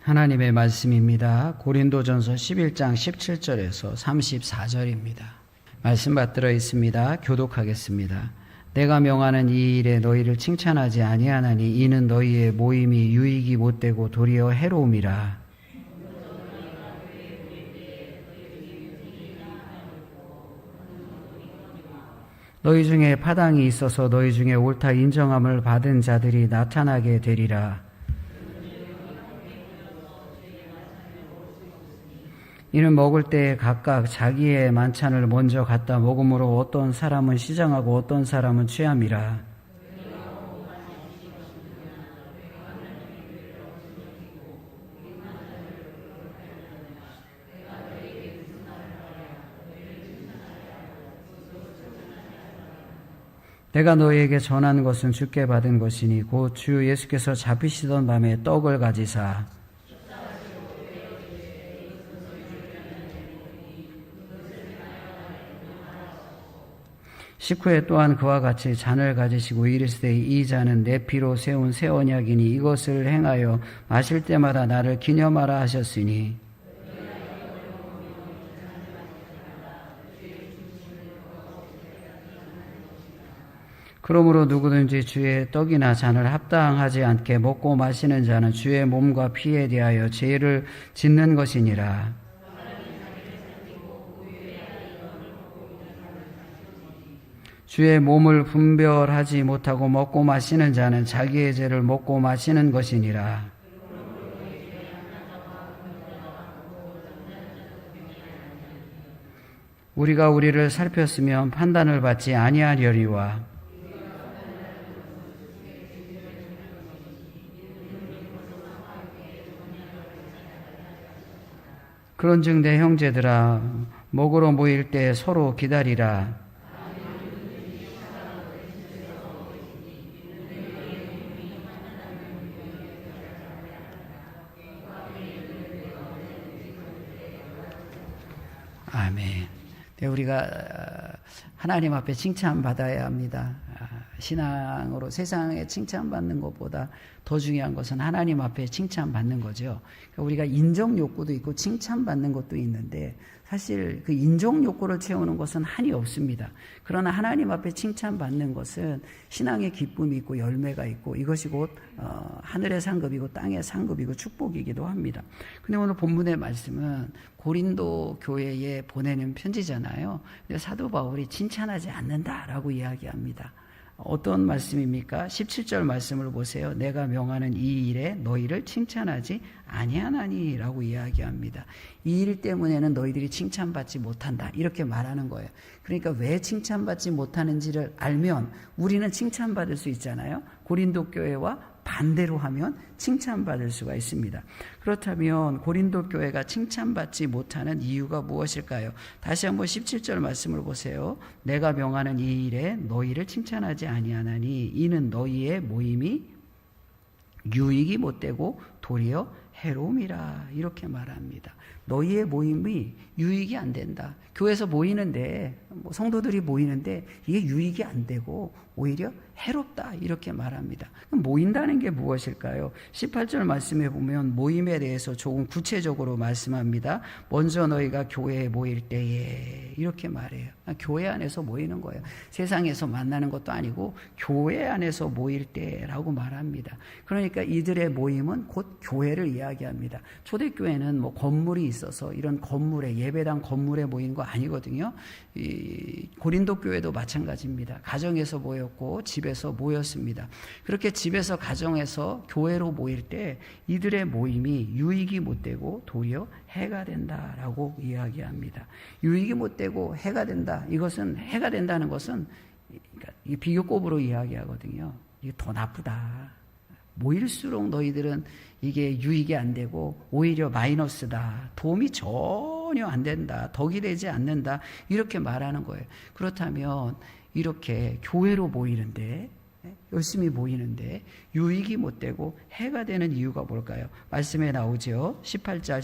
하나님의 말씀입니다. 고린도전서 11장 17절에서 34절입니다. 말씀 받들어 있습니다. 교독하겠습니다. 내가 명하는 이 일에 너희를 칭찬하지 아니하나니 이는 너희의 모임이 유익이 못되고 도리어 해로움이라. 너희 중에 파당이 있어서 너희 중에 옳다 인정함을 받은 자들이 나타나게 되리라. 이는 먹을 때에 각각 자기의 만찬을 먼저 갖다 먹음으로 어떤 사람은 시장하고 어떤 사람은 취함이라. 내가 너희에게 전한 것은 주께 받은 것이니 곧 주 예수께서 잡히시던 밤에 떡을 가지사 식후에 또한 그와 같이 잔을 가지시고 이르시되 이 잔은 내 피로 세운 새 언약이니 이것을 행하여 마실 때마다 나를 기념하라 하셨으니 그러므로 누구든지 주의 떡이나 잔을 합당하지 않게 먹고 마시는 자는 주의 몸과 피에 대하여 죄를 짓는 것이니라. 주의 몸을 분별하지 못하고 먹고 마시는 자는 자기의 죄를 먹고 마시는 것이니라. 우리가 우리를 살폈으면 판단을 받지 아니하려니와 그런즉 내 형제들아 먹으러 모일 때 서로 기다리라. 아멘. 네, 우리가 하나님 앞에 칭찬받아야 합니다. 신앙으로 세상에 칭찬받는 것보다 더 중요한 것은 하나님 앞에 칭찬받는 거죠. 그러니까 우리가 인정 욕구도 있고 칭찬받는 것도 있는데 사실 그 인정 욕구를 채우는 것은 한이 없습니다. 그러나 하나님 앞에 칭찬받는 것은 신앙의 기쁨이 있고 열매가 있고 이것이 곧 하늘의 상급이고 땅의 상급이고 축복이기도 합니다. 근데 오늘 본문의 말씀은 고린도 교회에 보내는 편지잖아요. 근데 사도 바울이 칭찬하지 않는다라고 이야기합니다. 어떤 말씀입니까? 17절 말씀을 보세요. 내가 명하는 이 일에 너희를 칭찬하지 아니하나니 라고 이야기합니다. 이 일 때문에는 너희들이 칭찬받지 못한다 이렇게 말하는 거예요. 그러니까 왜 칭찬받지 못하는지를 알면 우리는 칭찬받을 수 있잖아요. 고린도 교회와 반대로 하면 칭찬받을 수가 있습니다. 그렇다면 고린도 교회가 칭찬받지 못하는 이유가 무엇일까요? 다시 한번 17절 말씀을 보세요. 내가 명하는 이 일에 너희를 칭찬하지 아니하나니 이는 너희의 모임이 유익이 못되고 도리어 해로움이라 이렇게 말합니다. 너희의 모임이 유익이 안 된다. 교회에서 모이는데 성도들이 모이는데 이게 유익이 안 되고 오히려 해롭다 이렇게 말합니다. 그럼 모인다는 게 무엇일까요? 18절 말씀에 보면 모임에 대해서 조금 구체적으로 말씀합니다. 먼저 너희가 교회에 모일 때에 이렇게 말해요. 교회 안에서 모이는 거예요. 세상에서 만나는 것도 아니고 교회 안에서 모일 때라고 말합니다. 그러니까 이들의 모임은 곧 교회를 이야기합니다. 초대교회는 뭐 건물이 있어서 이런 건물에 예배당 건물에 모인 거 아니거든요. 이 고린도 교회도 마찬가지입니다. 가정에서 모였고 집에서 모였습니다. 그렇게 집에서 가정에서 교회로 모일 때 이들의 모임이 유익이 못되고 도리어 해가 된다라고 이야기합니다. 유익이 못되고 해가 된다. 이것은 해가 된다는 것은 그러니까 비교급으로 이야기하거든요. 이게 더 나쁘다. 모일수록 너희들은 이게 유익이 안 되고 오히려 마이너스다. 도움이 전혀 안 된다. 덕이 되지 않는다. 이렇게 말하는 거예요. 그렇다면 이렇게 교회로 모이는데 열심히 모이는데 유익이 못 되고 해가 되는 이유가 뭘까요? 말씀에 나오죠. 18절,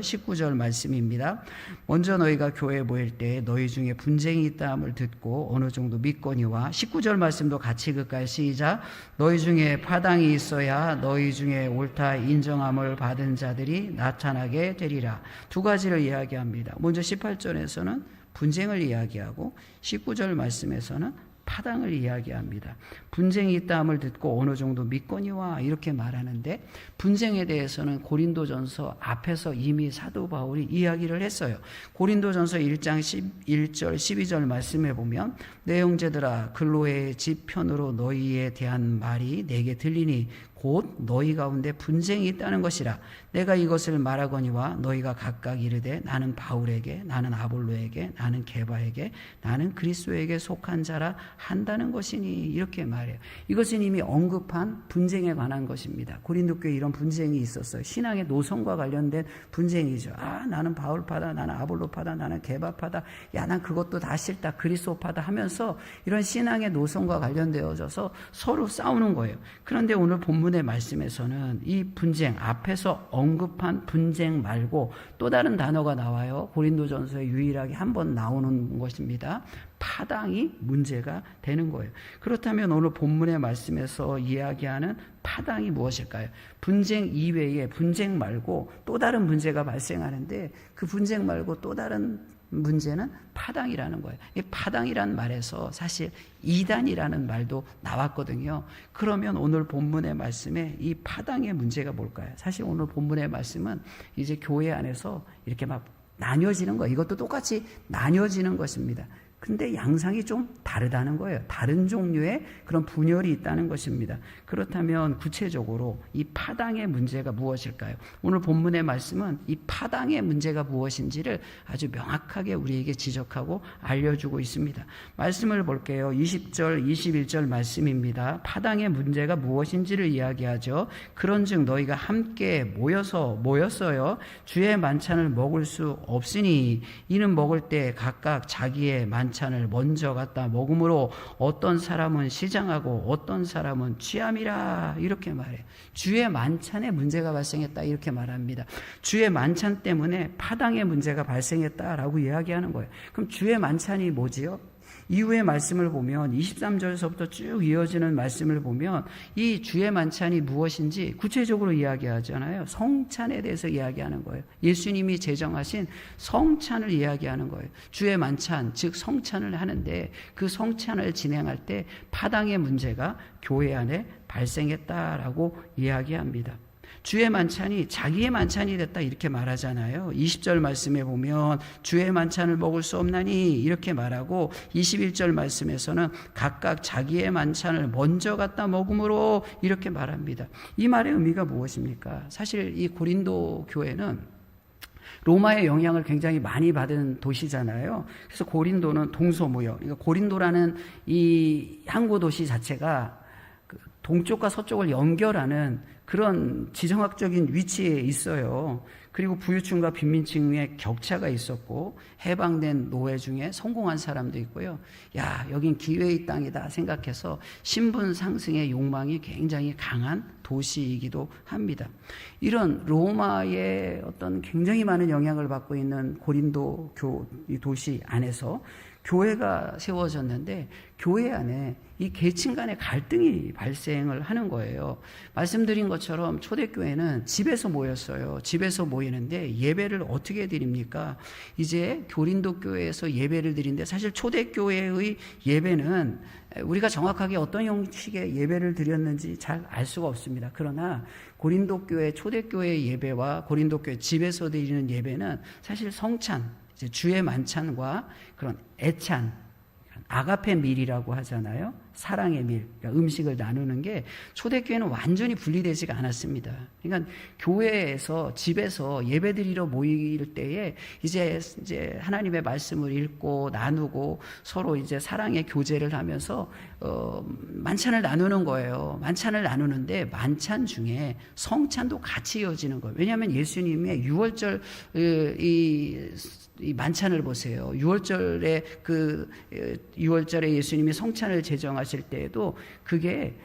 19절 말씀입니다. 먼저 너희가 교회에 모일 때 너희 중에 분쟁이 있다함을 듣고 어느 정도 믿거니와 19절 말씀도 같이 읽을까요? 시작. 너희 중에 파당이 있어야 너희 중에 옳다 인정함을 받은 자들이 나타나게 되리라. 두 가지를 이야기합니다. 먼저 18절에서는 분쟁을 이야기하고 19절 말씀에서는 파당을 이야기합니다. 분쟁이 있다함을 듣고 어느 정도 믿거니와 이렇게 말하는데 분쟁에 대해서는 고린도전서 앞에서 이미 사도 바울이 이야기를 했어요. 고린도전서 1장 11절 12절 말씀에 보면 내 형제들아 글로의 집 편으로 너희에 대한 말이 내게 들리니 곧 너희 가운데 분쟁이 있다는 것이라. 내가 이것을 말하거니와 너희가 각각 이르되 나는 바울에게 나는 아볼로에게 나는 게바에게 나는 그리스도에게 속한 자라 한다는 것이니 이렇게 말해요. 이것은 이미 언급한 분쟁에 관한 것입니다. 고린도 교회에 이런 분쟁이 있었어요. 신앙의 노선과 관련된 분쟁이죠. 나는 바울파다 나는 아볼로파다 나는 게바파다 난 그것도 다 싫다 그리스도파다 하면서 이런 신앙의 노선과 관련되어져서 서로 싸우는 거예요. 그런데 오늘 본문의 말씀에서는 이 분쟁 앞에서 언급한 분쟁 말고 또 다른 단어가 나와요. 고린도전서에 유일하게 한 번 나오는 것입니다. 파당이 문제가 되는 거예요. 그렇다면 오늘 본문의 말씀에서 이야기하는 파당이 무엇일까요? 분쟁 이외에 분쟁 말고 또 다른 문제가 발생하는데 그 분쟁 말고 또 다른 문제는 파당이라는 거예요. 이 파당이라는 말에서 사실 이단이라는 말도 나왔거든요. 그러면 오늘 본문의 말씀에 이 파당의 문제가 뭘까요? 사실 오늘 본문의 말씀은 이제 교회 안에서 이렇게 막 나뉘어지는 거예요. 이것도 똑같이 나뉘어지는 것입니다. 근데 양상이 좀 다르다는 거예요. 다른 종류의 그런 분열이 있다는 것입니다. 그렇다면 구체적으로 이 파당의 문제가 무엇일까요? 오늘 본문의 말씀은 이 파당의 문제가 무엇인지를 아주 명확하게 우리에게 지적하고 알려주고 있습니다. 말씀을 볼게요. 20절, 21절 말씀입니다. 파당의 문제가 무엇인지를 이야기하죠. 그런즉 너희가 함께 모였어요. 주의 만찬을 먹을 수 없으니 이는 먹을 때 각각 자기의 만찬을 먼저 갖다 먹음으로 어떤 사람은 시장하고 어떤 사람은 취함이라 이렇게 말해요. 주의 만찬에 문제가 발생했다 이렇게 말합니다. 주의 만찬 때문에 파당의 문제가 발생했다라고 이야기하는 거예요. 그럼 주의 만찬이 뭐지요? 이후의 말씀을 보면 23절에서부터 쭉 이어지는 말씀을 보면 이 주의 만찬이 무엇인지 구체적으로 이야기하잖아요. 성찬에 대해서 이야기하는 거예요. 예수님이 제정하신 성찬을 이야기하는 거예요. 주의 만찬, 즉 성찬을 하는데 그 성찬을 진행할 때 파당의 문제가 교회 안에 발생했다라고 이야기합니다. 주의 만찬이 자기의 만찬이 됐다 이렇게 말하잖아요. 20절 말씀에 보면 주의 만찬을 먹을 수 없나니 이렇게 말하고 21절 말씀에서는 각각 자기의 만찬을 먼저 갖다 먹음으로 이렇게 말합니다. 이 말의 의미가 무엇입니까? 사실 이 고린도 교회는 로마의 영향을 굉장히 많이 받은 도시잖아요. 그래서 고린도는 동서무역, 그러니까 고린도라는 이 항구 도시 자체가 동쪽과 서쪽을 연결하는 그런 지정학적인 위치에 있어요. 그리고 부유층과 빈민층의 격차가 있었고 해방된 노예 중에 성공한 사람도 있고요. 여긴 기회의 땅이다 생각해서 신분 상승의 욕망이 굉장히 강한 도시이기도 합니다. 이런 로마의 어떤 굉장히 많은 영향을 받고 있는 고린도 도시 안에서 교회가 세워졌는데 교회 안에 이 계층 간의 갈등이 발생을 하는 거예요. 말씀드린 것처럼 초대교회는 집에서 모였어요. 집에서 모이는데 예배를 어떻게 드립니까? 이제 고린도 교회에서 예배를 드리는데 사실 초대교회의 예배는 우리가 정확하게 어떤 형식의 예배를 드렸는지 잘 알 수가 없습니다. 그러나 고린도 교회 초대교회 예배와 고린도 교회 집에서 드리는 예배는 사실 성찬, 주의 만찬과 그런 애찬, 아가페 밀이라고 하잖아요. 사랑의 밀, 그러니까 음식을 나누는 게 초대교회는 완전히 분리되지가 않았습니다. 그러니까 교회에서 집에서 예배드리러 모일 때에 이제 하나님의 말씀을 읽고 나누고 서로 이제 사랑의 교제를 하면서 만찬을 나누는 거예요. 만찬을 나누는데 만찬 중에 성찬도 같이 이어지는 거예요. 왜냐하면 예수님의 6월절 이 만찬을 보세요. 6월절에 예수님이 성찬을 제정하신 봤을 때에도 그게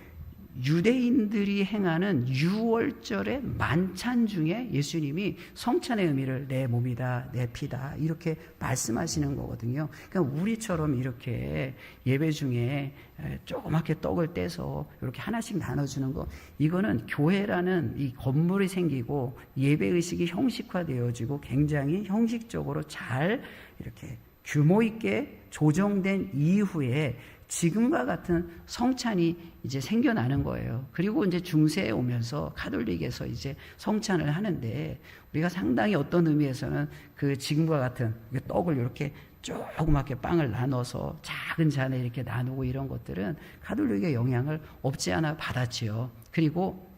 유대인들이 행하는 유월절의 만찬 중에 예수님이 성찬의 의미를 내 몸이다, 내 피다 이렇게 말씀하시는 거거든요. 그러니까 우리처럼 이렇게 예배 중에 조그맣게 떡을 떼서 이렇게 하나씩 나눠주는 거, 이거는 교회라는 이 건물이 생기고 예배의식이 형식화되어지고 굉장히 형식적으로 잘 이렇게 규모 있게 조정된 이후에 지금과 같은 성찬이 이제 생겨나는 거예요. 그리고 이제 중세에 오면서 가톨릭에서 이제 성찬을 하는데, 우리가 상당히 어떤 의미에서는 그 지금과 같은 떡을 이렇게 조그맣게 빵을 나눠서 작은 잔에 이렇게 나누고 이런 것들은 가톨릭의 영향을 없지 않아 받았지요. 그리고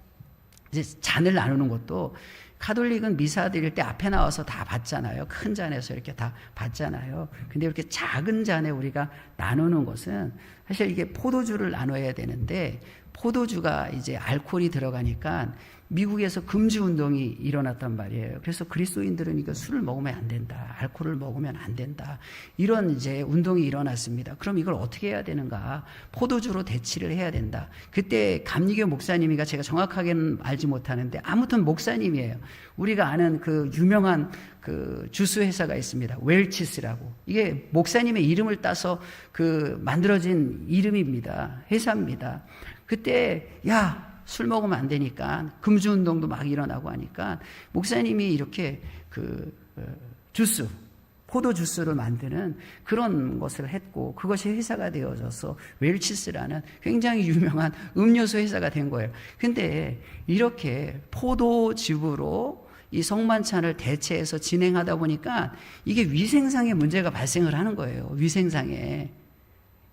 이제 잔을 나누는 것도, 가톨릭은 미사 드릴 때 앞에 나와서 다 받잖아요. 큰 잔에서 이렇게 다 받잖아요. 근데 이렇게 작은 잔에 우리가 나누는 것은, 사실 이게 포도주를 나눠야 되는데 포도주가 이제 알코올이 들어가니까 미국에서 금주 운동이 일어났단 말이에요. 그래서 그리스도인들은 이거 술을 먹으면 안 된다, 알코올을 먹으면 안 된다, 이런 이제 운동이 일어났습니다. 그럼 이걸 어떻게 해야 되는가? 포도주로 대치를 해야 된다. 그때 감리교 목사님이가, 제가 정확하게는 알지 못하는데 아무튼 목사님이에요. 우리가 아는 그 유명한 그 주스 회사가 있습니다. 웰치스라고. 이게 목사님의 이름을 따서 그 만들어진 이름입니다. 회사입니다. 그때 술 먹으면 안 되니까 금주 운동도 막 일어나고 하니까 목사님이 이렇게 주스, 포도 주스를 만드는 그런 것을 했고, 그것이 회사가 되어져서 웰치스라는 굉장히 유명한 음료수 회사가 된 거예요. 근데 이렇게 포도즙으로 이 성만찬을 대체해서 진행하다 보니까 이게 위생상의 문제가 발생을 하는 거예요. 위생상에.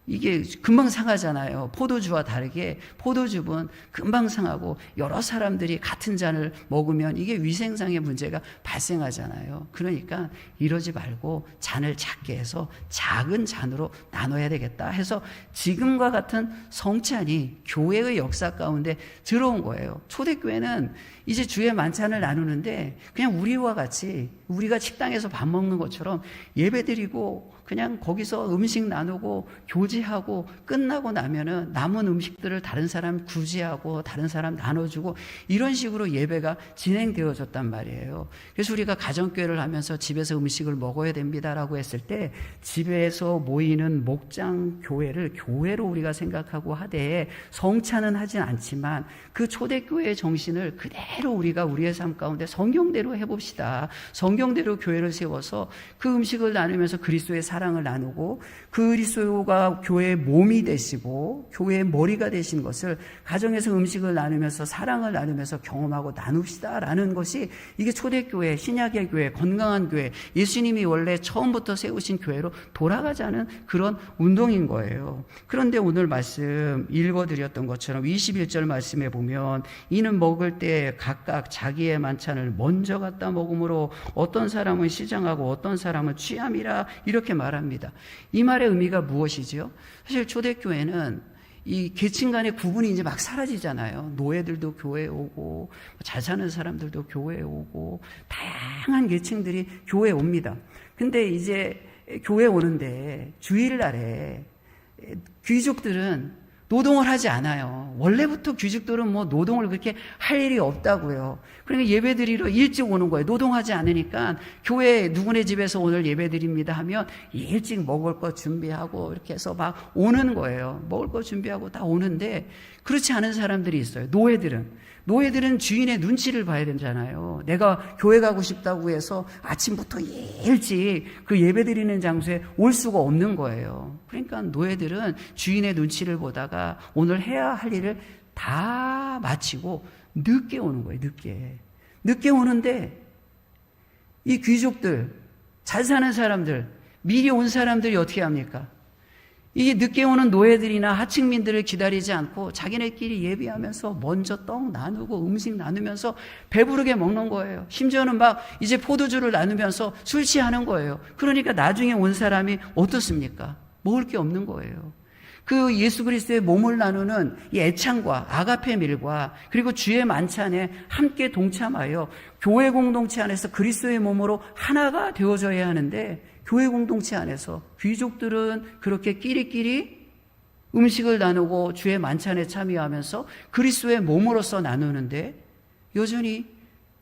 이게 금방 상하잖아요. 포도주와 다르게 포도즙은 금방 상하고 여러 사람들이 같은 잔을 먹으면 이게 위생상의 문제가 발생하잖아요. 그러니까 이러지 말고 잔을 작게 해서 작은 잔으로 나눠야 되겠다 해서 지금과 같은 성찬이 교회의 역사 가운데 들어온 거예요. 초대교회는 이제 주의 만찬을 나누는데 그냥 우리와 같이, 우리가 식당에서 밥 먹는 것처럼 예배드리고 그냥 거기서 음식 나누고 교제하고 끝나고 나면은 남은 음식들을 다른 사람 구제하고 다른 사람 나눠주고 이런 식으로 예배가 진행되어졌단 말이에요. 그래서 우리가 가정교회를 하면서 집에서 음식을 먹어야 됩니다라고 했을 때, 집에서 모이는 목장 교회를 교회로 우리가 생각하고 하되 성찬은 하진 않지만 그 초대교회의 정신을 그대로 우리가 우리의 삶 가운데 성경대로 해봅시다. 성경대로 교회를 세워서 그 음식을 나누면서 그리스도의 사랑을 나누고 그리스도가 교회의 몸이 되시고 교회의 머리가 되신 것을 가정에서 음식을 나누면서 사랑을 나누면서 경험하고 나눕시다라는 것이, 이게 초대교회, 신약의 교회, 건강한 교회, 예수님이 원래 처음부터 세우신 교회로 돌아가자는 그런 운동인 거예요. 그런데 오늘 말씀 읽어드렸던 것처럼 21절 말씀에 보면, 이는 먹을 때 각각 자기의 만찬을 먼저 갖다 먹음으로 어떤 사람은 시장하고 어떤 사람은 취함이라 이렇게 말합니다. 이 말의 의미가 무엇이지요? 사실 초대교회는 이 계층 간의 구분이 이제 막 사라지잖아요. 노예들도 교회에 오고 잘 사는 사람들도 교회에 오고 다양한 계층들이 교회에 옵니다. 근데 이제 교회에 오는데 주일날에 귀족들은 노동을 하지 않아요. 원래부터 귀족들은 뭐 노동을 그렇게 할 일이 없다고요. 그러니까 예배드리러 일찍 오는 거예요. 노동하지 않으니까 교회 누구네 집에서 오늘 예배드립니다 하면 일찍 먹을 거 준비하고 이렇게 해서 막 오는 거예요. 먹을 거 준비하고 다 오는데, 그렇지 않은 사람들이 있어요. 노예들은 주인의 눈치를 봐야 되잖아요. 내가 교회 가고 싶다고 해서 아침부터 일찍 그 예배드리는 장소에 올 수가 없는 거예요. 그러니까 노예들은 주인의 눈치를 보다가 오늘 해야 할 일을 다 마치고 늦게 오는 거예요. 늦게 오는데 이 귀족들, 잘 사는 사람들, 미리 온 사람들이 어떻게 합니까? 이게 늦게 오는 노예들이나 하층민들을 기다리지 않고 자기네끼리 예비하면서 먼저 떡 나누고 음식 나누면서 배부르게 먹는 거예요. 심지어는 막 이제 포도주를 나누면서 술 취하는 거예요. 그러니까 나중에 온 사람이 어떻습니까? 먹을 게 없는 거예요. 그 예수 그리스도의 몸을 나누는 이 애창과 아가페 밀과 그리고 주의 만찬에 함께 동참하여 교회 공동체 안에서 그리스도의 몸으로 하나가 되어져야 하는데, 교회 공동체 안에서 귀족들은 그렇게 끼리끼리 음식을 나누고 주의 만찬에 참여하면서 그리스도의 몸으로서 나누는데 여전히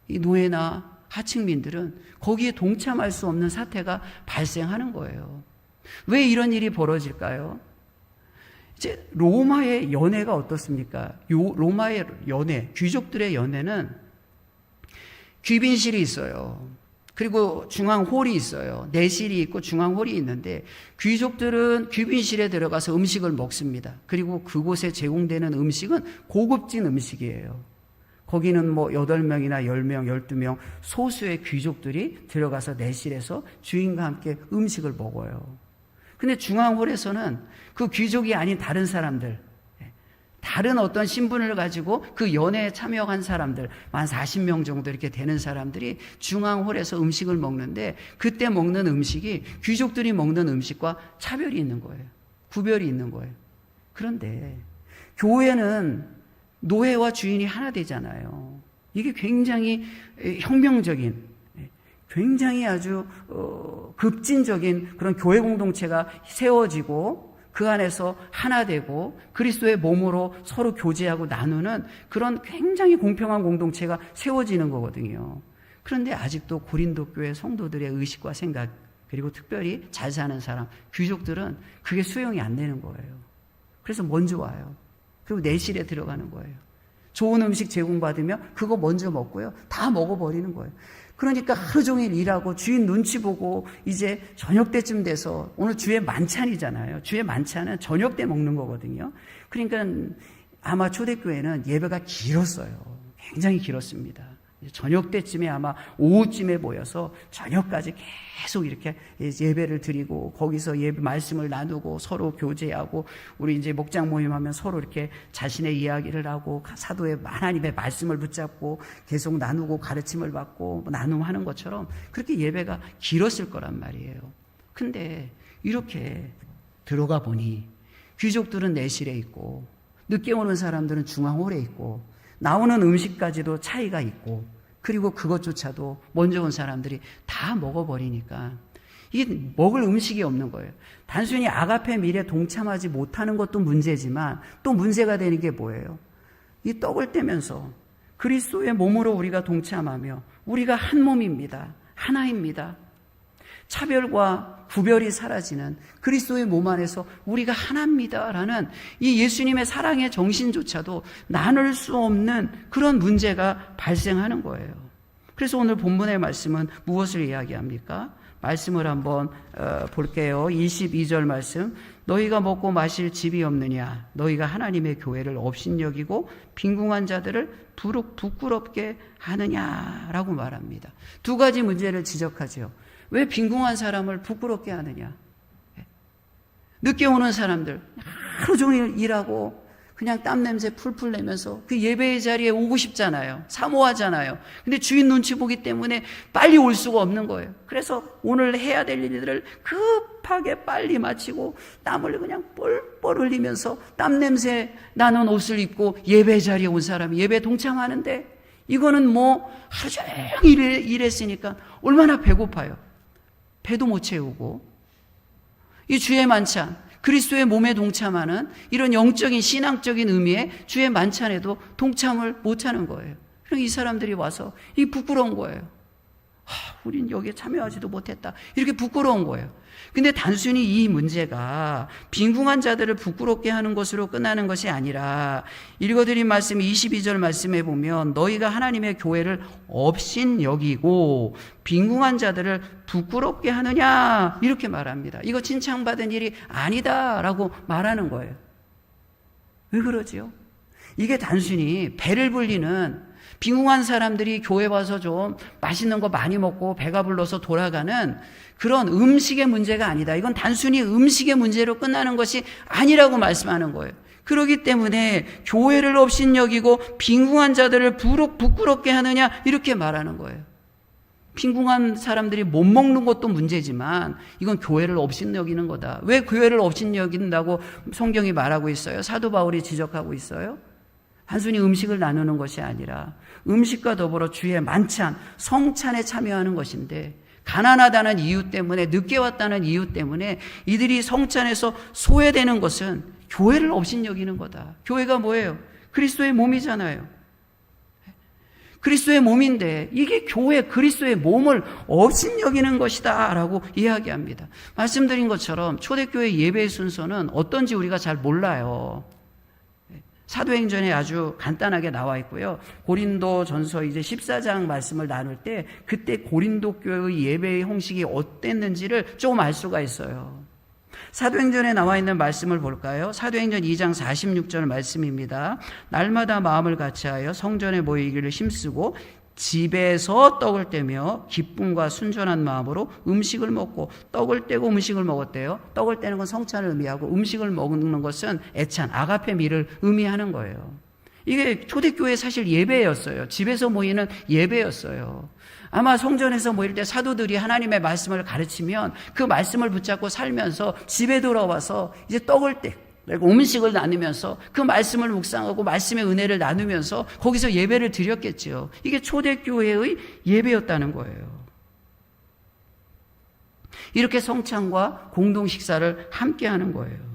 이 노예나 하층민들은 거기에 동참할 수 없는 사태가 발생하는 거예요. 왜 이런 일이 벌어질까요? 이제 로마의 연회가 어떻습니까? 로마의 연회, 귀족들의 연회는 귀빈실이 있어요. 그리고 중앙홀이 있어요. 내실이 있고 중앙홀이 있는데 귀족들은 귀빈실에 들어가서 음식을 먹습니다. 그리고 그곳에 제공되는 음식은 고급진 음식이에요. 거기는 뭐 8명이나 10명, 12명 소수의 귀족들이 들어가서 내실에서 주인과 함께 음식을 먹어요. 근데 중앙홀에서는 그 귀족이 아닌 다른 사람들, 다른 어떤 신분을 가지고 그 연회에 참여한 사람들, 한 40명 정도 이렇게 되는 사람들이 중앙홀에서 음식을 먹는데 그때 먹는 음식이 귀족들이 먹는 음식과 차별이 있는 거예요. 구별이 있는 거예요. 그런데 교회는 노예와 주인이 하나 되잖아요. 이게 굉장히 혁명적인, 굉장히 아주 급진적인 그런 교회 공동체가 세워지고 그 안에서 하나 되고 그리스도의 몸으로 서로 교제하고 나누는 그런 굉장히 공평한 공동체가 세워지는 거거든요. 그런데 아직도 고린도 교회 성도들의 의식과 생각, 그리고 특별히 잘 사는 사람, 귀족들은 그게 수용이 안 되는 거예요. 그래서 먼저 와요. 그리고 내실에 들어가는 거예요. 좋은 음식 제공받으면 그거 먼저 먹고요. 다 먹어버리는 거예요. 그러니까 하루 종일 일하고 주인 눈치 보고 이제 저녁 때쯤 돼서, 오늘 주의 만찬이잖아요. 주의 만찬은 저녁 때 먹는 거거든요. 그러니까 아마 초대교회는 예배가 길었어요. 굉장히 길었습니다. 저녁 때쯤에 아마 오후쯤에 모여서 저녁까지 계속 이렇게 예배를 드리고 거기서 예배 말씀을 나누고 서로 교제하고, 우리 이제 목장 모임하면 서로 이렇게 자신의 이야기를 하고 사도의 하나님의 말씀을 붙잡고 계속 나누고 가르침을 받고 나눔하는 것처럼 그렇게 예배가 길었을 거란 말이에요. 근데 이렇게 들어가 보니 귀족들은 내실에 있고 늦게 오는 사람들은 중앙홀에 있고 나오는 음식까지도 차이가 있고, 그리고 그것조차도 먼저 온 사람들이 다 먹어버리니까 이게 먹을 음식이 없는 거예요. 단순히 아가페 밀에 동참하지 못하는 것도 문제지만 또 문제가 되는 게 뭐예요? 이 떡을 떼면서 그리스도의 몸으로 우리가 동참하며 우리가 한 몸입니다. 하나입니다. 차별과 구별이 사라지는 그리스도의 몸 안에서 우리가 하나입니다라는 이 예수님의 사랑의 정신조차도 나눌 수 없는 그런 문제가 발생하는 거예요. 그래서 오늘 본문의 말씀은 무엇을 이야기합니까? 말씀을 한번 볼게요. 22절 말씀. 너희가 먹고 마실 집이 없느냐? 너희가 하나님의 교회를 업신여기고 빈궁한 자들을 부끄럽게 하느냐라고 말합니다. 두 가지 문제를 지적하죠. 왜 빈궁한 사람을 부끄럽게 하느냐? 늦게 오는 사람들, 하루 종일 일하고 그냥 땀 냄새 풀풀 내면서 그 예배의 자리에 오고 싶잖아요. 사모하잖아요. 근데 주인 눈치 보기 때문에 빨리 올 수가 없는 거예요. 그래서 오늘 해야 될 일들을 급하게 빨리 마치고 땀을 그냥 뻘뻘 흘리면서 땀 냄새 나는 옷을 입고 예배 자리에 온 사람이 예배 동참하는데, 이거는 뭐 하루 종일 일했으니까 얼마나 배고파요. 배도 못 채우고, 이 주의 만찬, 그리스도의 몸에 동참하는 이런 영적인 신앙적인 의미의 주의 만찬에도 동참을 못하는 거예요. 그럼 이 사람들이 와서 이 부끄러운 거예요. 우린 여기에 참여하지도 못했다. 이렇게 부끄러운 거예요. 근데 단순히 이 문제가 빈궁한 자들을 부끄럽게 하는 것으로 끝나는 것이 아니라, 읽어드린 말씀 22절 말씀에 보면 너희가 하나님의 교회를 업신 여기고 빈궁한 자들을 부끄럽게 하느냐 이렇게 말합니다. 이거 칭찬받은 일이 아니다라고 말하는 거예요. 왜 그러지요? 이게 단순히 배를 불리는, 빈궁한 사람들이 교회 와서 좀 맛있는 거 많이 먹고 배가 불러서 돌아가는 그런 음식의 문제가 아니다. 이건 단순히 음식의 문제로 끝나는 것이 아니라고 말씀하는 거예요. 그렇기 때문에 교회를 업신여기고 빈궁한 자들을 부끄럽게 하느냐 이렇게 말하는 거예요. 빈궁한 사람들이 못 먹는 것도 문제지만 이건 교회를 업신여기는 거다. 왜 교회를 업신여긴다고 성경이 말하고 있어요? 사도 바울이 지적하고 있어요. 단순히 음식을 나누는 것이 아니라 음식과 더불어 주의 만찬, 성찬에 참여하는 것인데, 가난하다는 이유 때문에, 늦게 왔다는 이유 때문에 이들이 성찬에서 소외되는 것은 교회를 업신여기는 거다. 교회가 뭐예요? 그리스도의 몸이잖아요. 그리스도의 몸인데 이게 교회 그리스도의 몸을 업신여기는 것이다 라고 이야기합니다. 말씀드린 것처럼 초대교회 예배의 순서는 어떤지 우리가 잘 몰라요. 사도행전에 아주 간단하게 나와 있고요. 고린도전서 이제 14장 말씀을 나눌 때 그때 고린도 교회의 예배의 형식이 어땠는지를 조금 알 수가 있어요. 사도행전에 나와 있는 말씀을 볼까요? 사도행전 2장 46절 말씀입니다. 날마다 마음을 같이하여 성전에 모이기를 힘쓰고 집에서 떡을 떼며 기쁨과 순전한 마음으로 음식을 먹고, 떡을 떼고 음식을 먹었대요. 떡을 떼는 건 성찬을 의미하고 음식을 먹는 것은 애찬, 아가페 미를 의미하는 거예요. 이게 초대교회의 사실 예배였어요. 집에서 모이는 예배였어요. 아마 성전에서 모일 때 사도들이 하나님의 말씀을 가르치면 그 말씀을 붙잡고 살면서 집에 돌아와서 이제 떡을 떼고 음식을 나누면서 그 말씀을 묵상하고 말씀의 은혜를 나누면서 거기서 예배를 드렸겠죠. 이게 초대교회의 예배였다는 거예요. 이렇게 성찬과 공동 식사를 함께 하는 거예요.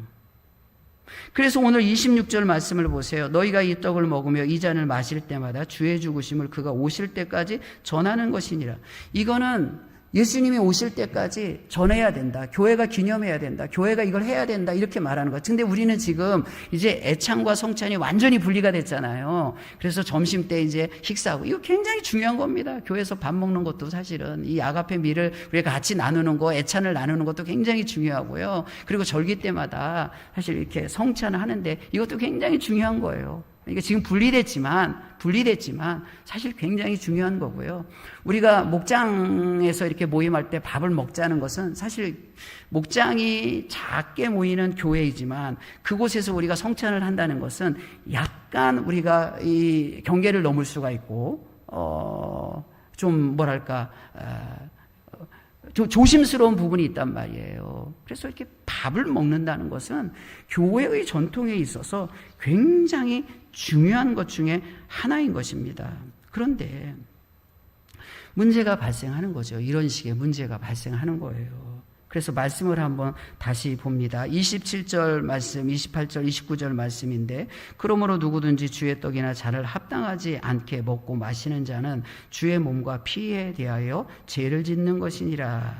그래서 오늘 26절 말씀을 보세요. 너희가 이 떡을 먹으며 이 잔을 마실 때마다 주의 죽으심을 그가 오실 때까지 전하는 것이니라. 이거는 예수님이 오실 때까지 전해야 된다. 교회가 기념해야 된다. 교회가 이걸 해야 된다. 이렇게 말하는 거예요. 근데 우리는 지금 이제 애창과 성찬이 완전히 분리가 됐잖아요. 그래서 점심 때 이제 식사하고, 이거 굉장히 중요한 겁니다. 교회에서 밥 먹는 것도 사실은 이 아가페 미를 우리가 같이 나누는 거, 애찬을 나누는 것도 굉장히 중요하고요. 그리고 절기 때마다 사실 이렇게 성찬을 하는데 이것도 굉장히 중요한 거예요. 이게 지금 분리됐지만 사실 굉장히 중요한 거고요. 우리가 목장에서 이렇게 모임할 때 밥을 먹자는 것은 사실 목장이 작게 모이는 교회이지만 그곳에서 우리가 성찬을 한다는 것은 약간 우리가 이 경계를 넘을 수가 있고 좀 뭐랄까 조심스러운 부분이 있단 말이에요. 그래서 이렇게 밥을 먹는다는 것은 교회의 전통에 있어서 굉장히 중요한 것 중에 하나인 것입니다. 그런데 문제가 발생하는 거죠. 이런 식의 문제가 발생하는 거예요. 그래서 말씀을 한번 다시 봅니다. 27절 말씀, 28절, 29절 말씀인데, 그러므로 누구든지 주의 떡이나 잔을 합당하지 않게 먹고 마시는 자는 주의 몸과 피에 대하여 죄를 짓는 것이니라.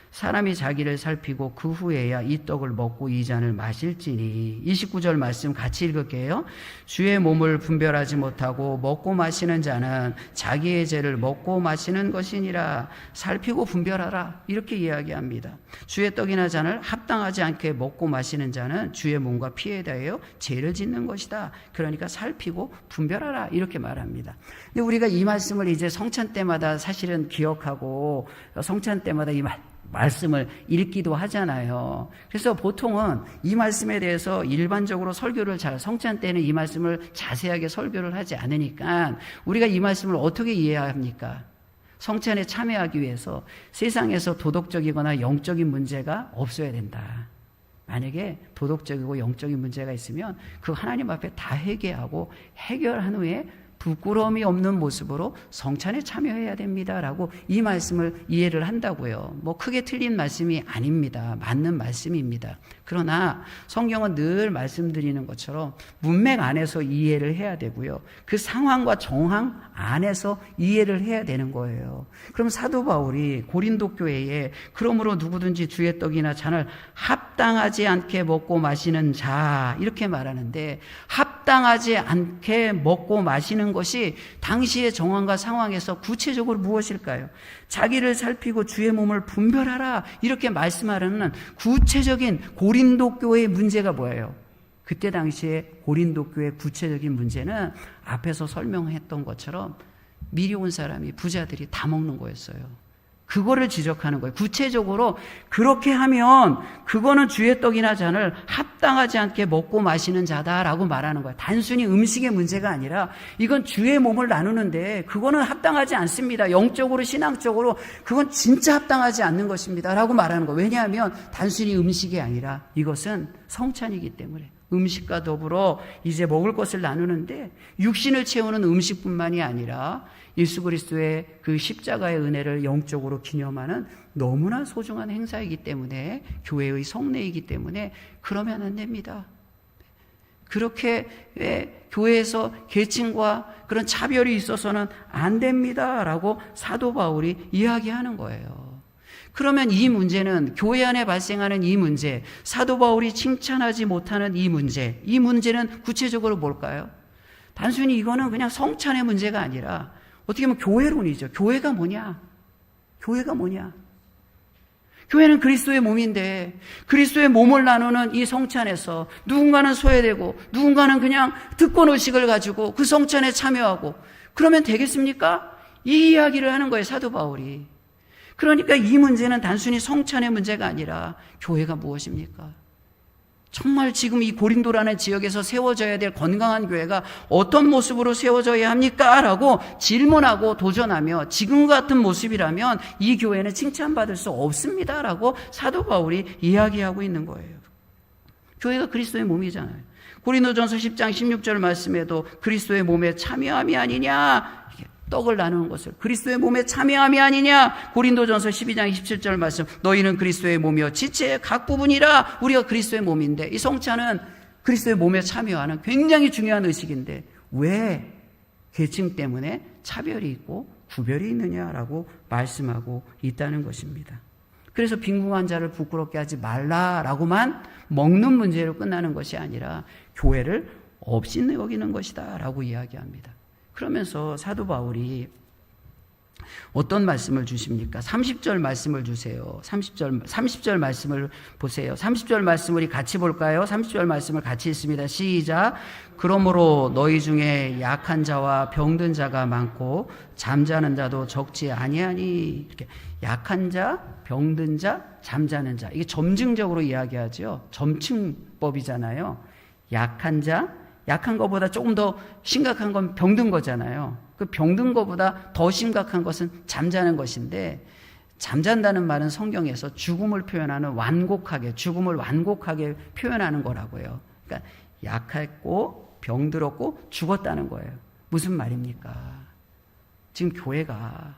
사람이 자기를 살피고 그 후에야 이 떡을 먹고 이 잔을 마실지니. 29절 말씀 같이 읽을게요. 주의 몸을 분별하지 못하고 먹고 마시는 자는 자기의 죄를 먹고 마시는 것이니라. 살피고 분별하라, 이렇게 이야기합니다. 주의 떡이나 잔을 합당하지 않게 먹고 마시는 자는 주의 몸과 피에 대하여 죄를 짓는 것이다. 그러니까 살피고 분별하라, 이렇게 말합니다. 근데 우리가 이 말씀을 이제 성찬 때마다 사실은 기억하고 성찬 때마다 이 말씀을 읽기도 하잖아요. 그래서 보통은 이 말씀에 대해서 일반적으로 설교를 성찬 때는 이 말씀을 자세하게 설교를 하지 않으니까 우리가 이 말씀을 어떻게 이해해야 합니까? 성찬에 참여하기 위해서 세상에서 도덕적이거나 영적인 문제가 없어야 된다. 만약에 도덕적이고 영적인 문제가 있으면 그 하나님 앞에 다 회개하고 해결한 후에 부끄러움이 없는 모습으로 성찬에 참여해야 됩니다라고 이 말씀을 이해를 한다고요. 뭐 크게 틀린 말씀이 아닙니다. 맞는 말씀입니다. 그러나 성경은 늘 말씀드리는 것처럼 문맥 안에서 이해를 해야 되고요. 그 상황과 정황 안에서 이해를 해야 되는 거예요. 그럼 사도 바울이 고린도 교회에 그러므로 누구든지 주의 떡이나 잔을 합당하지 않게 먹고 마시는 자, 이렇게 말하는데, 합당하지 않게 먹고 마시는 것이 당시의 정황과 상황에서 구체적으로 무엇일까요? 자기를 살피고 주의 몸을 분별하라, 이렇게 말씀하려는 구체적인 고린도 교회의 문제가 뭐예요? 그때 당시에 고린도 교회의 구체적인 문제는 앞에서 설명했던 것처럼 미리 온 사람이, 부자들이 다 먹는 거였어요. 그거를 지적하는 거예요. 구체적으로 그렇게 하면 그거는 주의 떡이나 잔을 합당하지 않게 먹고 마시는 자다라고 말하는 거예요. 단순히 음식의 문제가 아니라 이건 주의 몸을 나누는데 그거는 합당하지 않습니다. 영적으로, 신앙적으로 그건 진짜 합당하지 않는 것입니다 라고 말하는 거예요. 왜냐하면 단순히 음식이 아니라 이것은 성찬이기 때문에, 음식과 더불어 이제 먹을 것을 나누는데 육신을 채우는 음식뿐만이 아니라 예수 그리스도의 그 십자가의 은혜를 영적으로 기념하는 너무나 소중한 행사이기 때문에, 교회의 성례이기 때문에 그러면 안 됩니다. 그렇게 교회에서 계층과 그런 차별이 있어서는 안 됩니다라고 사도 바울이 이야기하는 거예요. 그러면 이 문제는, 교회 안에 발생하는 이 문제, 사도 바울이 칭찬하지 못하는 이 문제는 구체적으로 뭘까요? 단순히 이거는 그냥 성찬의 문제가 아니라 어떻게 보면 교회론이죠. 교회가 뭐냐? 교회가 뭐냐? 교회는 그리스도의 몸인데 그리스도의 몸을 나누는 이 성찬에서 누군가는 소외되고 누군가는 그냥 특권 의식을 가지고 그 성찬에 참여하고 그러면 되겠습니까? 이 이야기를 하는 거예요, 사도 바울이. 그러니까 이 문제는 단순히 성찬의 문제가 아니라 교회가 무엇입니까? 정말 지금 이 고린도라는 지역에서 세워져야 될 건강한 교회가 어떤 모습으로 세워져야 합니까? 라고 질문하고 도전하며 지금 같은 모습이라면 이 교회는 칭찬받을 수 없습니다. 라고 사도 바울이 이야기하고 있는 거예요. 교회가 그리스도의 몸이잖아요. 고린도전서 10장 16절 말씀에도 그리스도의 몸에 참여함이 아니냐, 떡을 나누는 것을 그리스도의 몸에 참여함이 아니냐. 고린도전서 12장 27절 말씀, 너희는 그리스도의 몸이요 지체의 각 부분이라. 우리가 그리스도의 몸인데 이 성찬은 그리스도의 몸에 참여하는 굉장히 중요한 의식인데 왜 계층 때문에 차별이 있고 구별이 있느냐라고 말씀하고 있다는 것입니다. 그래서 빈궁한 자를 부끄럽게 하지 말라라고만 먹는 문제로 끝나는 것이 아니라 교회를 없이 여기는 것이다 라고 이야기합니다. 그러면서 사도 바울이 어떤 말씀을 주십니까? 30절 말씀을 주세요. 30절 말씀을 보세요. 30절 말씀을 우리 같이 볼까요? 30절 말씀을 같이 읽습니다. 시작. 그러므로 너희 중에 약한 자와 병든 자가 많고 잠자는 자도 적지 아니하니. 이렇게 약한 자, 병든 자, 잠자는 자. 이게 점증적으로 이야기하죠. 점층법이잖아요. 약한 자, 약한 것보다 조금 더 심각한 건 병든 거잖아요. 그 병든 것보다 더 심각한 것은 잠자는 것인데, 잠잔다는 말은 성경에서 죽음을 표현하는 죽음을 완곡하게 표현하는 거라고요. 그러니까 약했고 병들었고 죽었다는 거예요. 무슨 말입니까? 지금 교회가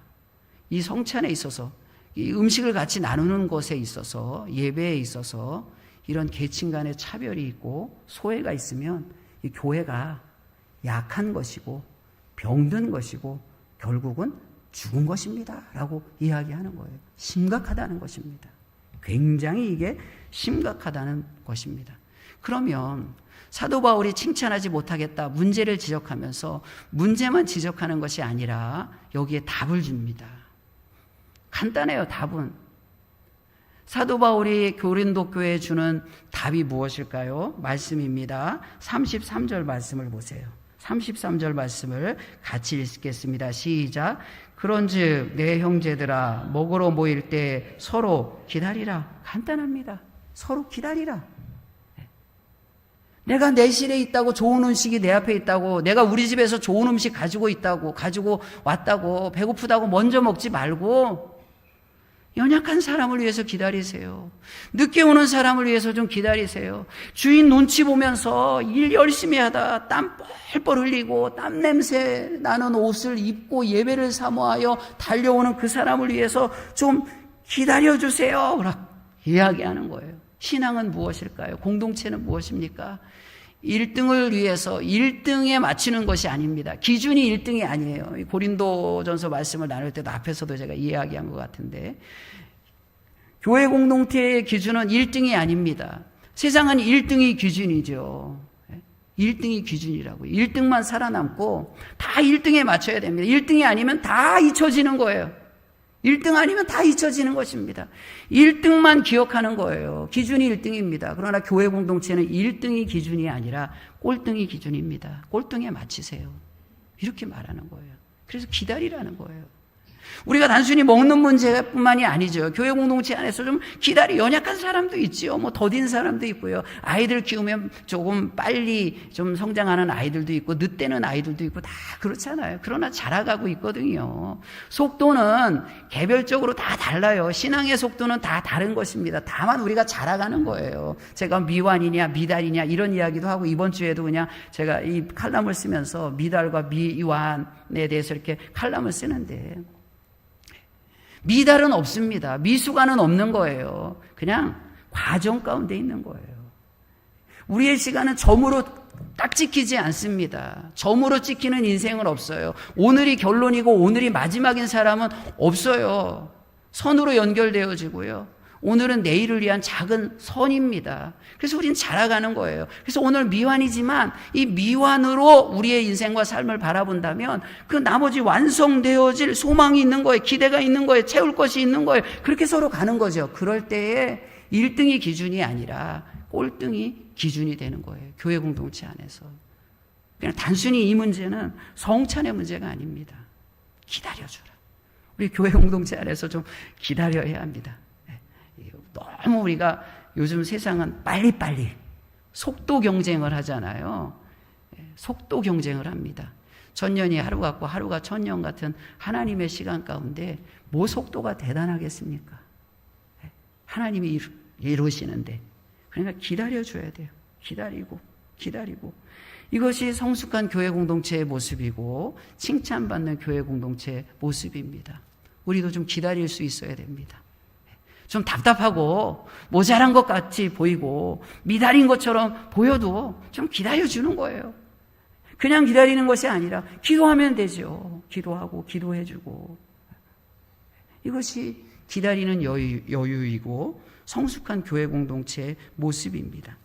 이 성찬에 있어서, 이 음식을 같이 나누는 것에 있어서, 예배에 있어서 이런 계층 간의 차별이 있고 소외가 있으면 이 교회가 약한 것이고 병든 것이고 결국은 죽은 것입니다 라고 이야기하는 거예요. 심각하다는 것입니다. 굉장히 이게 심각하다는 것입니다. 그러면 사도 바울이 칭찬하지 못하겠다, 문제를 지적하면서 문제만 지적하는 것이 아니라 여기에 답을 줍니다. 간단해요. 답은 사도 바울이 고린도 교회에 주는 답이 무엇일까요? 말씀입니다. 33절 말씀을 보세요. 33절 말씀을 같이 읽겠습니다. 시작. 그런즉 내 형제들아, 먹으러 모일 때 서로 기다리라. 간단합니다. 서로 기다리라. 내가 내실에 있다고, 좋은 음식이 내 앞에 있다고, 내가 우리 집에서 좋은 음식 가지고 왔다고, 배고프다고 먼저 먹지 말고 연약한 사람을 위해서 기다리세요. 늦게 오는 사람을 위해서 좀 기다리세요. 주인 눈치 보면서 일 열심히 하다 땀 뻘뻘 흘리고 땀 냄새 나는 옷을 입고 예배를 사모하여 달려오는 그 사람을 위해서 좀 기다려주세요 라고 이야기하는 거예요. 신앙은 무엇일까요? 공동체는 무엇입니까? 1등을 위해서 1등에 맞추는 것이 아닙니다. 기준이 1등이 아니에요. 고린도전서 말씀을 나눌 때도 앞에서도 제가 이야기한 것 같은데, 교회 공동체의 기준은 1등이 아닙니다. 세상은 1등이 기준이죠. 1등이 기준이라고요. 1등만 살아남고 다 1등에 맞춰야 됩니다. 1등이 아니면 다 잊혀지는 거예요. 1등 아니면 다 잊혀지는 것입니다. 1등만 기억하는 거예요. 기준이 1등입니다. 그러나 교회 공동체는 1등이 기준이 아니라 꼴등이 기준입니다. 꼴등에 맞추세요. 이렇게 말하는 거예요. 그래서 기다리라는 거예요. 우리가 단순히 먹는 문제뿐만이 아니죠. 교회 공동체 안에서 좀 기다리 연약한 사람도 있지요. 뭐 더딘 사람도 있고요. 아이들 키우면 조금 빨리 좀 성장하는 아이들도 있고 늦대는 아이들도 있고 다 그렇잖아요. 그러나 자라가고 있거든요. 속도는 개별적으로 다 달라요. 신앙의 속도는 다 다른 것입니다. 다만 우리가 자라가는 거예요. 제가 미완이냐 미달이냐 이런 이야기도 하고 이번 주에도 그냥 제가 이 칼럼을 쓰면서 미달과 미완에 대해서 이렇게 칼럼을 쓰는데 미달은 없습니다. 미수가는 없는 거예요. 그냥 과정 가운데 있는 거예요. 우리의 시간은 점으로 딱 찍히지 않습니다. 점으로 찍히는 인생은 없어요. 오늘이 결론이고 오늘이 마지막인 사람은 없어요. 선으로 연결되어지고요. 오늘은 내일을 위한 작은 선입니다. 그래서 우린 자라가는 거예요. 그래서 오늘 미완이지만 이 미완으로 우리의 인생과 삶을 바라본다면 그 나머지 완성되어질 소망이 있는 거예요. 기대가 있는 거예요. 채울 것이 있는 거예요. 그렇게 서로 가는 거죠. 그럴 때에 1등이 기준이 아니라 꼴등이 기준이 되는 거예요. 교회 공동체 안에서. 그냥 단순히 이 문제는 성찬의 문제가 아닙니다. 기다려주라. 우리 교회 공동체 안에서 좀 기다려야 합니다. 너무 우리가 요즘 세상은 빨리빨리 속도 경쟁을 하잖아요. 속도 경쟁을 합니다. 천년이 하루 같고 하루가 천년 같은 하나님의 시간 가운데 뭐 속도가 대단하겠습니까? 하나님이 이루시는데 그러니까 기다려줘야 돼요. 기다리고 이것이 성숙한 교회 공동체의 모습이고 칭찬받는 교회 공동체의 모습입니다. 우리도 좀 기다릴 수 있어야 됩니다. 좀 답답하고 모자란 것 같이 보이고 미달인 것처럼 보여도 좀 기다려주는 거예요. 그냥 기다리는 것이 아니라 기도하면 되죠. 기도하고 기도해주고. 이것이 기다리는 여유이고 성숙한 교회 공동체의 모습입니다.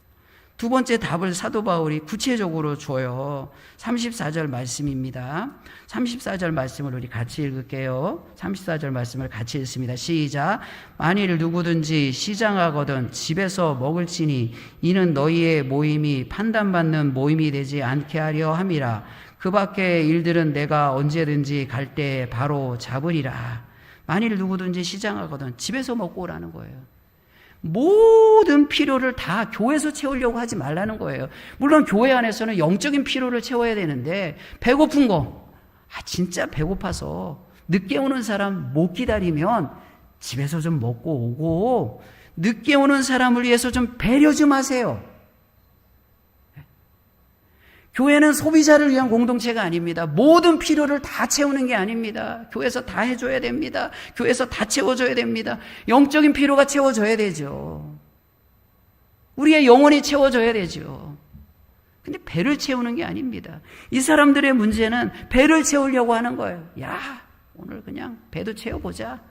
두 번째 답을 사도 바울이 구체적으로 줘요. 34절 말씀입니다. 34절 말씀을 우리 같이 읽을게요. 34절 말씀을 같이 읽습니다. 시작. 만일 누구든지 시장하거든 집에서 먹을지니 이는 너희의 모임이 판단받는 모임이 되지 않게 하려 함이라. 그 밖의 일들은 내가 언제든지 갈 때 바로 잡으리라. 만일 누구든지 시장하거든 집에서 먹고 오라는 거예요. 모든 필요를 다 교회에서 채우려고 하지 말라는 거예요. 물론 교회 안에서는 영적인 필요를 채워야 되는데 배고픈 거, 진짜 배고파서 늦게 오는 사람 못 기다리면 집에서 좀 먹고 오고 늦게 오는 사람을 위해서 좀 배려 좀 하세요. 교회는 소비자를 위한 공동체가 아닙니다. 모든 필요를 다 채우는 게 아닙니다. 교회에서 다 해줘야 됩니다. 교회에서 다 채워줘야 됩니다. 영적인 필요가 채워져야 되죠. 우리의 영혼이 채워져야 되죠. 근데 배를 채우는 게 아닙니다. 이 사람들의 문제는 배를 채우려고 하는 거예요. 야, 오늘 그냥 배도 채워보자.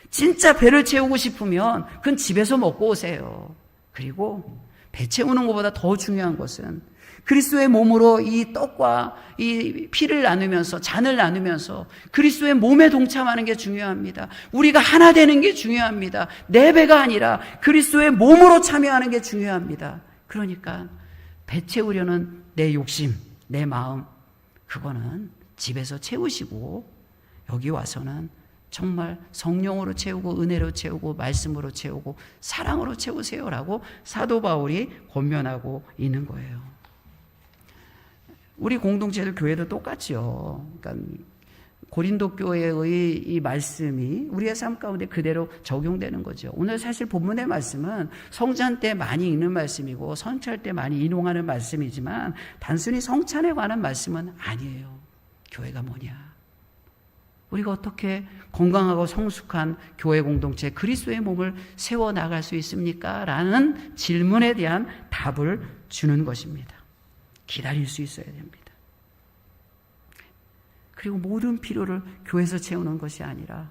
진짜 배를 채우고 싶으면 그건 집에서 먹고 오세요. 그리고 배 채우는 것보다 더 중요한 것은 그리스도의 몸으로 이 떡과 이 피를 나누면서 잔을 나누면서 그리스도의 몸에 동참하는 게 중요합니다. 우리가 하나 되는 게 중요합니다. 내 배가 아니라 그리스도의 몸으로 참여하는 게 중요합니다. 그러니까 배 채우려는 내 욕심, 내 마음 그거는 집에서 채우시고 여기 와서는 정말 성령으로 채우고 은혜로 채우고 말씀으로 채우고 사랑으로 채우세요라고 사도 바울이 권면하고 있는 거예요. 우리 공동체들 교회도 똑같죠. 그러니까 고린도 교회의 이 말씀이 우리의 삶 가운데 그대로 적용되는 거죠. 오늘 사실 본문의 말씀은 성찬 때 많이 읽는 말씀이고 성찬 때 많이 인용하는 말씀이지만 단순히 성찬에 관한 말씀은 아니에요. 교회가 뭐냐? 우리가 어떻게 건강하고 성숙한 교회 공동체 그리스도의 몸을 세워나갈 수 있습니까? 라는 질문에 대한 답을 주는 것입니다. 기다릴 수 있어야 됩니다. 그리고 모든 필요를 교회에서 채우는 것이 아니라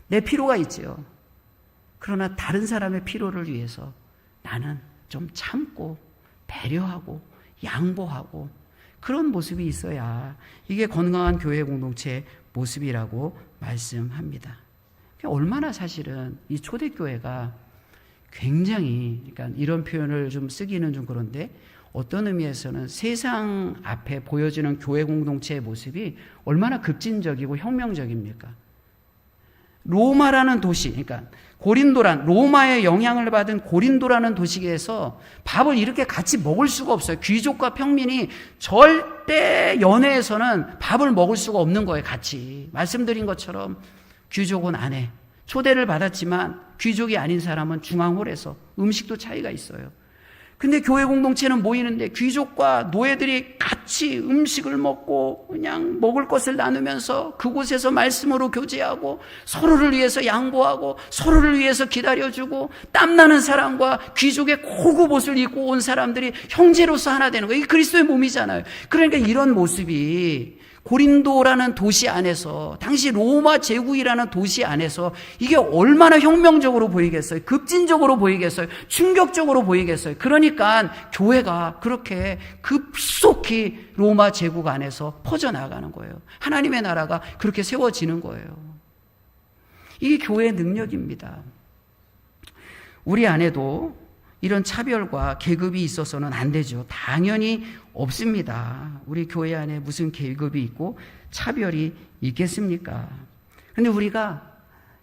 내 필요가 있죠. 그러나 다른 사람의 필요를 위해서 나는 좀 참고 배려하고 양보하고 그런 모습이 있어야 이게 건강한 교회 공동체의 모습이라고 말씀합니다. 얼마나 사실은 이 초대교회가 굉장히, 그러니까 이런 표현을 좀 쓰기는 좀 그런데 어떤 의미에서는 세상 앞에 보여지는 교회 공동체의 모습이 얼마나 급진적이고 혁명적입니까? 로마라는 도시, 그러니까 로마의 영향을 받은 고린도라는 도시에서 밥을 이렇게 같이 먹을 수가 없어요. 귀족과 평민이 절대 연회에서는 밥을 먹을 수가 없는 거예요, 같이. 말씀드린 것처럼 귀족은 안 해. 초대를 받았지만 귀족이 아닌 사람은 중앙홀에서 음식도 차이가 있어요. 근데 교회 공동체는 모이는데 귀족과 노예들이 같이 음식을 먹고 그냥 먹을 것을 나누면서 그곳에서 말씀으로 교제하고 서로를 위해서 양보하고 서로를 위해서 기다려주고 땀나는 사람과 귀족의 고급 옷을 입고 온 사람들이 형제로서 하나 되는 거예요. 이게 그리스도의 몸이잖아요. 그러니까 이런 모습이 고린도라는 도시 안에서, 당시 로마 제국이라는 도시 안에서 이게 얼마나 혁명적으로 보이겠어요? 급진적으로 보이겠어요? 충격적으로 보이겠어요? 그러니까 교회가 그렇게 급속히 로마 제국 안에서 퍼져나가는 거예요. 하나님의 나라가 그렇게 세워지는 거예요. 이게 교회의 능력입니다. 우리 안에도 이런 차별과 계급이 있어서는 안 되죠. 당연히 없습니다. 우리 교회 안에 무슨 계급이 있고 차별이 있겠습니까? 근데 우리가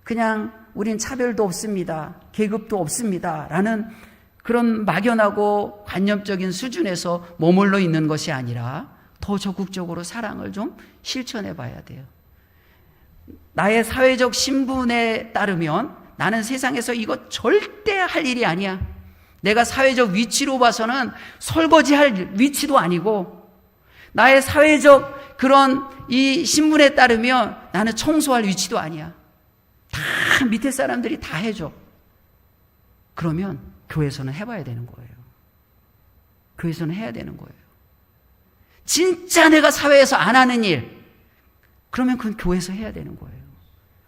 그냥 우린 차별도 없습니다. 계급도 없습니다. 라는 그런 막연하고 관념적인 수준에서 머물러 있는 것이 아니라 더 적극적으로 사랑을 좀 실천해 봐야 돼요. 나의 사회적 신분에 따르면 나는 세상에서 이거 절대 할 일이 아니야. 내가 사회적 위치로 봐서는 설거지할 위치도 아니고, 나의 사회적 그런 이 신분에 따르면 나는 청소할 위치도 아니야. 다 밑에 사람들이 다 해줘. 그러면 교회에서는 해봐야 되는 거예요. 교회에서는 해야 되는 거예요. 진짜 내가 사회에서 안 하는 일, 그러면 그건 교회에서 해야 되는 거예요.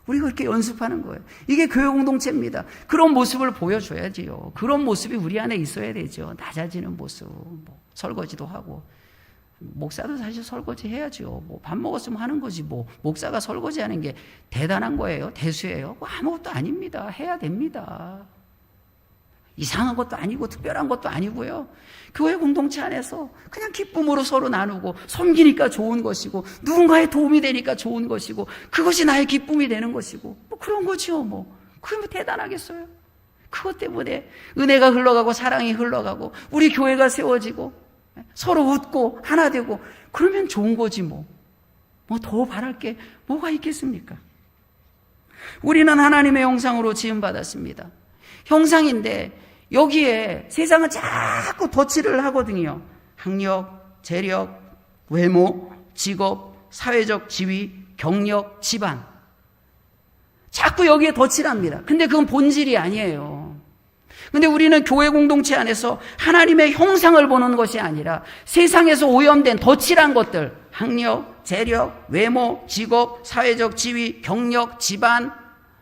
우리가 그렇게 연습하는 거예요. 이게 교회 공동체입니다. 그런 모습을 보여줘야지요. 그런 모습이 우리 안에 있어야 되죠. 낮아지는 모습, 설거지도 하고. 목사도 사실 설거지 해야죠. 밥 먹었으면 하는 거지. 목사가 설거지하는 게 대단한 거예요? 대수예요? 아무것도 아닙니다. 해야 됩니다. 이상한 것도 아니고 특별한 것도 아니고요. 교회 공동체 안에서 그냥 기쁨으로 서로 나누고 섬기니까 좋은 것이고 누군가의 도움이 되니까 좋은 것이고 그것이 나의 기쁨이 되는 것이고 그런 거죠. 그게 뭐 대단하겠어요? 그것 때문에 은혜가 흘러가고 사랑이 흘러가고 우리 교회가 세워지고 서로 웃고 하나 되고 그러면 좋은 거지 뭐 더 바랄 게 뭐가 있겠습니까? 우리는 하나님의 형상으로 지음받았습니다. 형상인데 여기에 세상은 자꾸 덧칠을 하거든요. 학력, 재력, 외모, 직업, 사회적 지위, 경력, 집안. 자꾸 여기에 덧칠합니다. 근데 그건 본질이 아니에요. 근데 우리는 교회 공동체 안에서 하나님의 형상을 보는 것이 아니라 세상에서 오염된 덧칠한 것들, 학력, 재력, 외모, 직업, 사회적 지위, 경력, 집안,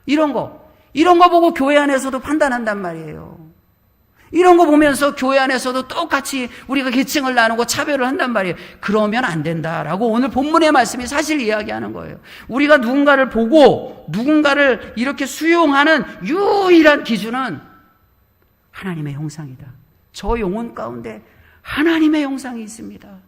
이런 거 보고 교회 안에서도 판단한단 말이에요. 이런 거 보면서 교회 안에서도 똑같이 우리가 계층을 나누고 차별을 한단 말이에요. 그러면 안 된다라고 오늘 본문의 말씀이 사실 이야기하는 거예요. 우리가 누군가를 보고 누군가를 이렇게 수용하는 유일한 기준은 하나님의 형상이다. 저 영혼 가운데 하나님의 형상이 있습니다.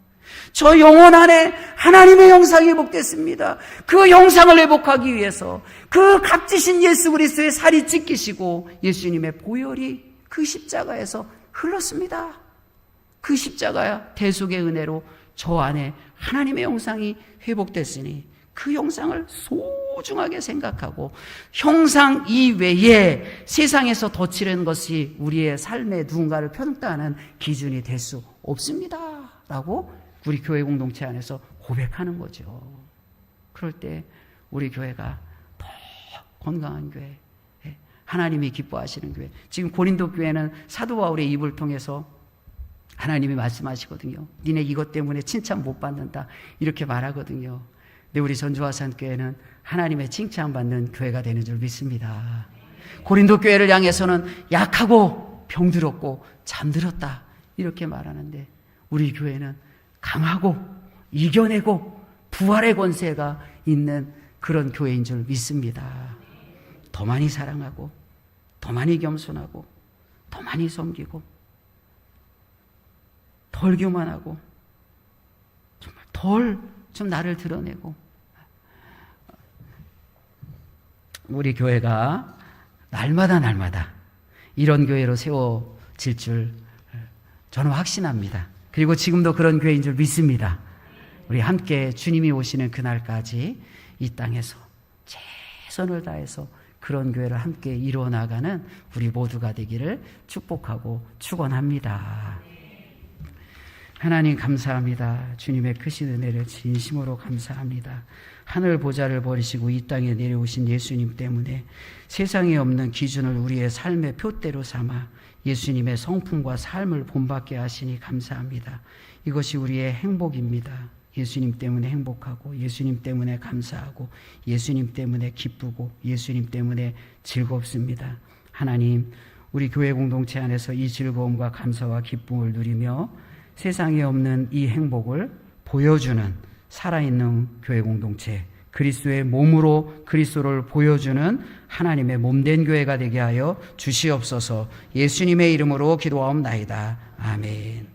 저 영혼 안에 하나님의 형상이 회복됐습니다. 그 형상을 회복하기 위해서 그 값지신 예수 그리스도의 살이 찢기시고 예수님의 보혈이 그 십자가에서 흘렀습니다. 그 십자가야 대속의 은혜로 저 안에 하나님의 형상이 회복됐으니 그 형상을 소중하게 생각하고 형상 이외에 세상에서 덧칠한 것이 우리의 삶에 누군가를 편다는 기준이 될 수 없습니다. 라고 우리 교회 공동체 안에서 고백하는 거죠. 그럴 때 우리 교회가 더 건강한 교회, 하나님이 기뻐하시는 교회. 지금 고린도 교회는 사도 바울의 입을 통해서 하나님이 말씀하시거든요. 니네 이것 때문에 칭찬 못 받는다 이렇게 말하거든요. 근데 우리 전주화산 교회는 하나님의 칭찬받는 교회가 되는 줄 믿습니다. 고린도 교회를 향해서는 약하고 병들었고 잠들었다 이렇게 말하는데 우리 교회는 강하고 이겨내고 부활의 권세가 있는 그런 교회인 줄 믿습니다. 더 많이 사랑하고 더 많이 겸손하고 더 많이 섬기고 더 덜 교만하고 정말 덜 좀 나를 드러내고, 우리 교회가 날마다 이런 교회로 세워질 줄 저는 확신합니다. 그리고 지금도 그런 교회인 줄 믿습니다. 우리 함께 주님이 오시는 그날까지 이 땅에서 최선을 다해서 그런 교회를 함께 이루어 나가는 우리 모두가 되기를 축복하고 축원합니다. 하나님 감사합니다. 주님의 크신 은혜를 진심으로 감사합니다. 하늘 보좌를 버리시고 이 땅에 내려오신 예수님 때문에 세상에 없는 기준을 우리의 삶의 표대로 삼아 예수님의 성품과 삶을 본받게 하시니 감사합니다. 이것이 우리의 행복입니다. 예수님 때문에 행복하고, 예수님 때문에 감사하고, 예수님 때문에 기쁘고, 예수님 때문에 즐겁습니다. 하나님, 우리 교회 공동체 안에서 이 즐거움과 감사와 기쁨을 누리며 세상에 없는 이 행복을 보여주는 살아있는 교회 공동체, 그리스도의 몸으로 그리스도를 보여주는 하나님의 몸된 교회가 되게 하여 주시옵소서. 예수님의 이름으로 기도하옵나이다. 아멘.